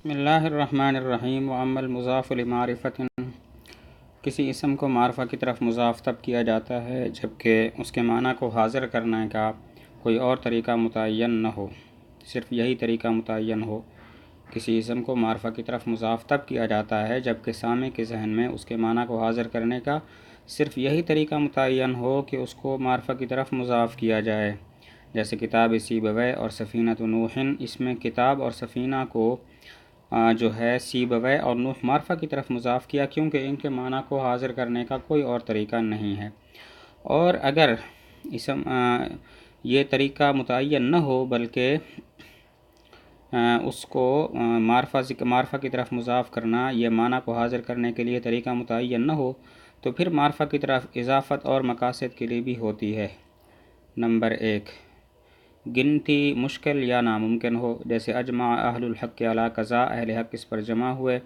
بسم اللہ الرحمن الرحیم وأما المضاف لمعرفت، کسی اسم کو معرفہ کی طرف مضاف تب کیا جاتا ہے جبکہ اس کے معنی کو حاضر کرنے کا کوئی اور طریقہ متعین نہ ہو، صرف یہی طریقہ متعین ہو۔ کسی اسم کو معرفہ کی طرف مضاف تب کیا جاتا ہے جبکہ سامع کے ذہن میں اس کے معنی کو حاضر کرنے کا صرف یہی طریقہ متعین ہو کہ اس کو معرفہ کی طرف مضاف کیا جائے، جیسے کتاب سیبویہ اور سفینۃ نوح۔ اس میں کتاب اور سفینہ کو جو ہے سیبویہ اور نوح معرفہ کی طرف مضاف کیا کیونکہ ان کے معنی کو حاضر کرنے کا کوئی اور طریقہ نہیں ہے، اور اگر اسم یہ طریقہ متعین نہ ہو بلکہ اس کو معرفہ کی طرف مضاف کرنا یہ معنی کو حاضر کرنے کے لیے طریقہ متعین نہ ہو تو پھر معرفہ کی طرف اضافت اور مقاصد کے لیے بھی ہوتی ہے۔ نمبر 1، گنتی مشکل یا ناممکن ہو، جیسے اجمع اہل الحق علی قضاء، اہل حق اس پر جمع ہوئے،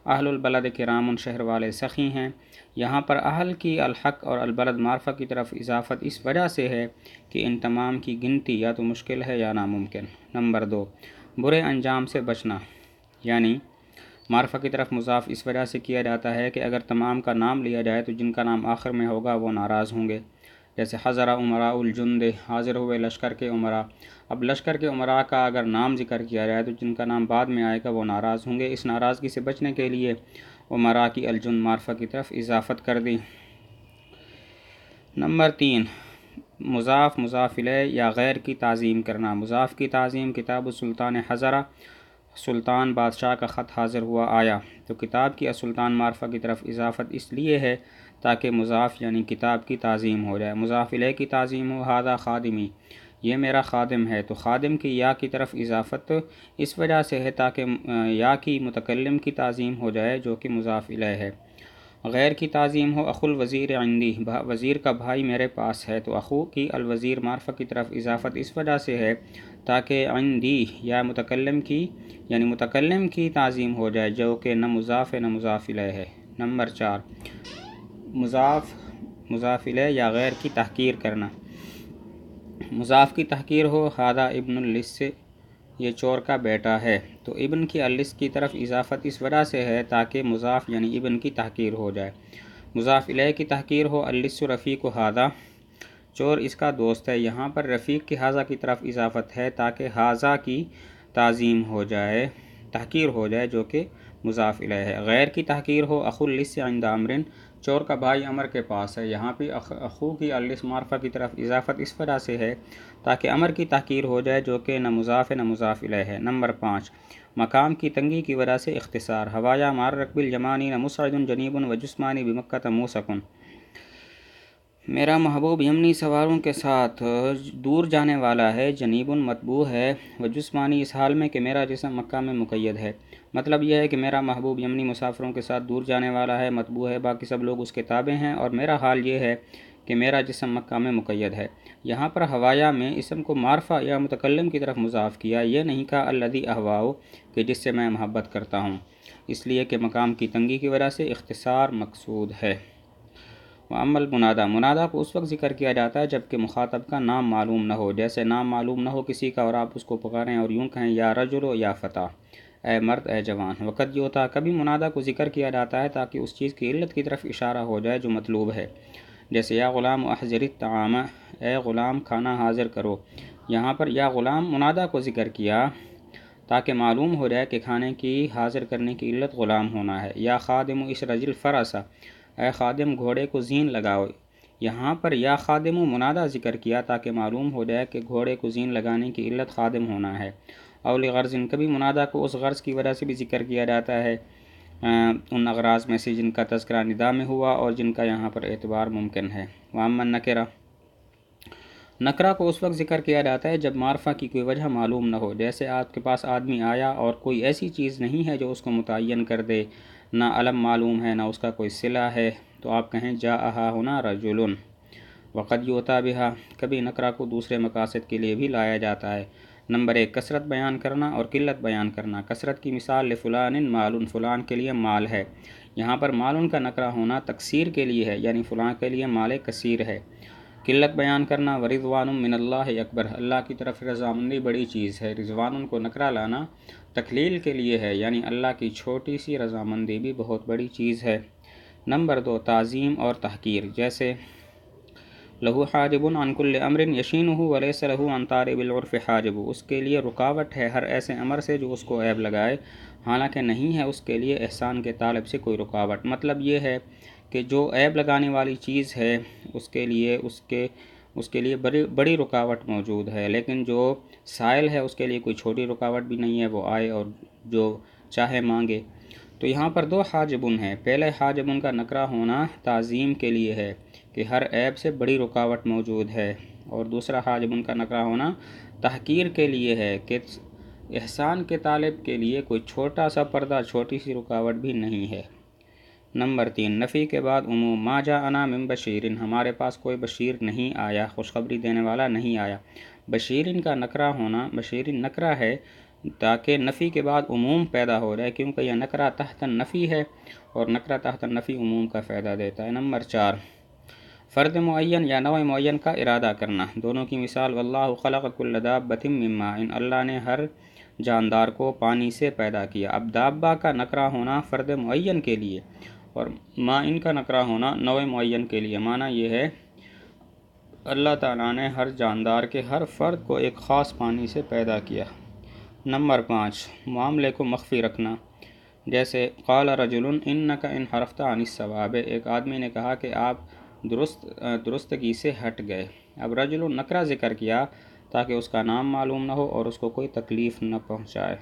اہل البلد کرام شہر والے سخی ہیں۔ یہاں پر اہل کی الحق اور البلد معرفہ کی طرف اضافت اس وجہ سے ہے کہ ان تمام کی گنتی یا تو مشکل ہے یا ناممکن۔ نمبر 2، برے انجام سے بچنا، یعنی معرفہ کی طرف مضاف اس وجہ سے کیا جاتا ہے کہ اگر تمام کا نام لیا جائے تو جن کا نام آخر میں ہوگا وہ ناراض ہوں گے، جیسے حضر امراء الجند، حاضر ہوئے لشکر کے امراء۔ اب لشکر کے امراء کا اگر نام ذکر کیا جائے تو جن کا نام بعد میں آئے گا وہ ناراض ہوں گے، اس ناراضگی سے بچنے کے لیے امراء کی الجند معرفہ کی طرف اضافت کر دی۔ نمبر 3، مضاف مضاف الیہ یا غیر کی تعظیم کرنا۔ مضاف کی تعظیم، کتاب السلطان حضرہ، سلطان بادشاہ کا خط حاضر ہوا آیا، تو کتاب کی السلطان معرفہ کی طرف اضافت اس لیے ہے تاکہ مضاف یعنی کتاب کی تعظیم ہو جائے۔ مضاف الیہ کی تعظیم ہو، ھذا خادمی، یہ میرا خادم ہے، تو خادم کی یا کی طرف اضافت اس وجہ سے ہے تاکہ یا کی متکلم کی تعظیم ہو جائے جو کہ مضاف الیہ ہے۔ غیر کی تعظیم ہو، اخو الوزیر عندی، وزیر کا بھائی میرے پاس ہے، تو اخو کی الوزیر معرفہ کی طرف اضافت اس وجہ سے ہے تاکہ عندی یا متکلم کی یعنی متکلم کی تعظیم ہو جائے جو کہ نہ مضاف ہے نہ مضاف الیہ ہے۔ نمبر 4، مضاف مضاف الیہ یا غیر کی تحقیر کرنا۔ مضاف کی تحقیر ہو، ھذا ابن اللص، یہ چور کا بیٹا ہے، تو ابن کی اللص کی طرف اضافت اس وجہ سے ہے تاکہ مضاف یعنی ابن کی تحقیر ہو جائے۔ مضاف الیہ کی تحقیر ہو، اللص رفیق ھذا، چور اس کا دوست ہے، یہاں پر رفیق کی ھذا کی طرف اضافت ہے تاکہ ھذا کی تعظیم ہو جائے، تحقیر ہو جائے جو کہ مضاف الیہ ہے۔ غیر کی تحقیر ہو، اخو اللص عند عمر، چور کا بھائی عمر کے پاس ہے، یہاں پہ اخو کی اللص معرفہ کی طرف اضافت اس وجہ سے ہے تاکہ عمر کی تحقیر ہو جائے جو کہ نہ مضاف ہے نہ مضاف الیہ ہے۔ نمبر 5، مقام کی تنگی کی وجہ سے اختصار۔ ہوایا مار رکب الجمانین مسعد جنیب و جسمانی بمکۃ موسکن، میرا محبوب یمنی سواروں کے ساتھ دور جانے والا ہے، جنیب مطبوع ہے، و جسمانی اس حال میں کہ میرا جسم مکہ میں مقید ہے۔ مطلب یہ ہے کہ میرا محبوب یمنی مسافروں کے ساتھ دور جانے والا ہے، مطبوع ہے، باقی سب لوگ اس کے تابع ہیں، اور میرا حال یہ ہے کہ میرا جسم مکہ میں مقید ہے۔ یہاں پر ہوایا میں اسم کو معرفہ یا متکلم کی طرف مضاف کیا، یہ نہیں کہا الذی اہواؤ کہ جس سے میں محبت کرتا ہوں، اس لیے کہ مقام کی تنگی کی وجہ سے اختصار مقصود ہے۔ وَأَمَّا الْمُنَادَى، منادہ کو اس وقت ذکر کیا جاتا ہے جبکہ مخاطب کا نام معلوم نہ ہو، جیسے نام معلوم نہ ہو کسی کا اور آپ اس کو پکاریں اور یوں کہیں یا رجل یا فتیٰ، اے مرد اے جوان۔ وقد یؤتیٰ، کبھی منادہ کو ذکر کیا جاتا ہے تاکہ اس چیز کی علت کی طرف اشارہ ہو جائے جو مطلوب ہے، جیسے یا غلام احضر الطعام، اے غلام کھانا حاضر کرو۔ یہاں پر یا غلام منادہ کو ذکر کیا تاکہ معلوم ہو جائے کہ کھانے کی حاضر کرنے کی علت غلام ہونا ہے۔ یا خادم اشرج الفرس، اے خادم گھوڑے کو زین لگاؤ۔ یہاں پر یا خادم منادہ ذکر کیا تاکہ معلوم ہو جائے کہ گھوڑے کو زین لگانے کی علت خادم ہونا ہے۔ اول غرض، کبھی منادہ کو اس غرض کی وجہ سے بھی ذکر کیا جاتا ہے ان اغراض میں سے جن کا تذکرہ ندا میں ہوا اور جن کا یہاں پر اعتبار ممکن ہے۔ وَأَمَّا النَّكِرَةُ، نکرہ کو اس وقت ذکر کیا جاتا ہے جب معرفہ کی کوئی وجہ معلوم نہ ہو، جیسے آپ کے پاس آدمی آیا اور کوئی ایسی چیز نہیں ہے جو اس کو متعین کر دے، نہ علم معلوم ہے نہ اس کا کوئی صلہ ہے، تو آپ کہیں جاء ہاہنا رجل۔ وقد یؤتیٰ بہا، کبھی نکرہ کو دوسرے مقاصد کے لیے بھی لایا جاتا ہے۔ نمبر 1، کثرت بیان کرنا اور قلت بیان کرنا۔ کثرت کی مثال لفلان مال، فلان کے لیے مال ہے، یہاں پر مال کا نکرہ ہونا تکثیر کے لیے ہے، یعنی فلاں کے لیے مال کثیر ہے۔ قلت بیان کرنا، ورضوان من اللہ اکبر، اللہ کی طرف رضامندی بڑی چیز ہے۔ رضوان کو نکرہ لانا تقلیل کے لیے ہے، یعنی اللہ کی چھوٹی سی رضامندی بھی بہت بڑی چیز ہے۔ نمبر 2، تعظیم اور تحقیر، جیسے لہو حاجب عن کل امر یشینہ ولیس لہو عن طارب العرف حاجب، اس کے لیے رکاوٹ ہے ہر ایسے امر سے جو اس کو عیب لگائے، حالانکہ نہیں ہے اس کے لیے احسان کے طالب سے کوئی رکاوٹ۔ مطلب یہ ہے کہ جو عیب لگانے والی چیز ہے اس کے لیے بڑی رکاوٹ موجود ہے، لیکن جو سائل ہے اس کے لیے کوئی چھوٹی رکاوٹ بھی نہیں ہے، وہ آئے اور جو چاہے مانگے۔ تو یہاں پر 2 حاجبن ہے۔ پہلے حاجبن کا نکرہ ہونا تعظیم کے لیے ہے کہ ہر عیب سے بڑی رکاوٹ موجود ہے، اور دوسرا حاجبن کا نکرہ ہونا تحقیر کے لیے ہے کہ احسان کے طالب کے لیے کوئی چھوٹا سا پردہ، چھوٹی سی رکاوٹ بھی نہیں ہے۔ نمبر 3، نفی کے بعد عموم، ما جاءنا من بشیرن، ہمارے پاس کوئی بشیر نہیں آیا، خوشخبری دینے والا نہیں آیا۔ بشیرن کا نکرہ ہونا، بشیرن نکرہ ہے تاکہ نفی کے بعد عموم پیدا ہو جائے، کیونکہ یہ نکرہ تحت النفی ہے اور نکرہ تحت النفی عموم کا فائدہ دیتا ہے۔ نمبر 4، فرد معین یا نوع معین کا ارادہ کرنا، دونوں کی مثال واللہ خلق کل دابۃ من ماء، اللہ نے ہر جاندار کو پانی سے پیدا کیا۔ اب دابہ کا نکرہ ہونا فرد معین کے لیے اور ماء کا نکرہ ہونا نوع معین کے لیے، معنی یہ ہے اللہ تعالیٰ نے ہر جاندار کے ہر فرد کو ایک خاص پانی سے پیدا کیا۔ نمبر 5، معاملے کو مخفی رکھنا، جیسے قال رجل انک ان حرفت عن الصواب، ایک آدمی نے کہا کہ آپ درستگی سے ہٹ گئے۔ اب رجل نکرہ ذکر کیا تاکہ اس کا نام معلوم نہ ہو اور اس کو کوئی تکلیف نہ پہنچائے۔